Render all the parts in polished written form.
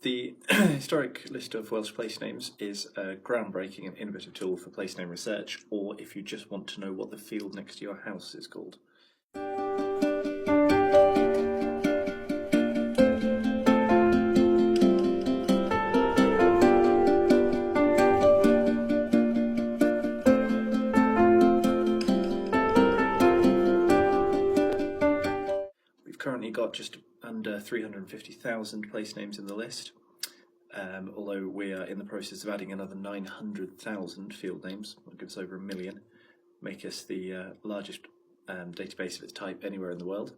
The historic list of Welsh place names is a groundbreaking and innovative tool for place name research, or if you just want to know what the field next to your house is called. We've currently got just under 350,000 place names in the list, although we are in the process of adding another 900,000 field names. That gives us over 1 million, make us the largest database of its type anywhere in the world.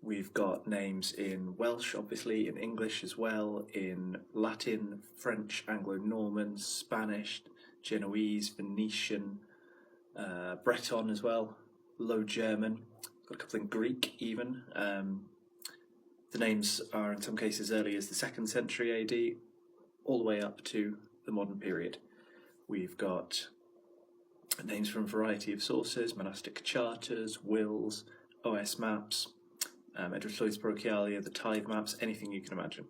We've got names in Welsh, obviously, in English as well, in Latin, French, Anglo-Norman, Spanish, Genoese, Venetian, Breton as well, Low German, got a couple in Greek even. The names are in some cases early as the 2nd century AD, all the way up to the modern period. We've got names from a variety of sources: monastic charters, wills, OS maps, Edward Lloyd's Parochialia, the tithe maps, anything you can imagine.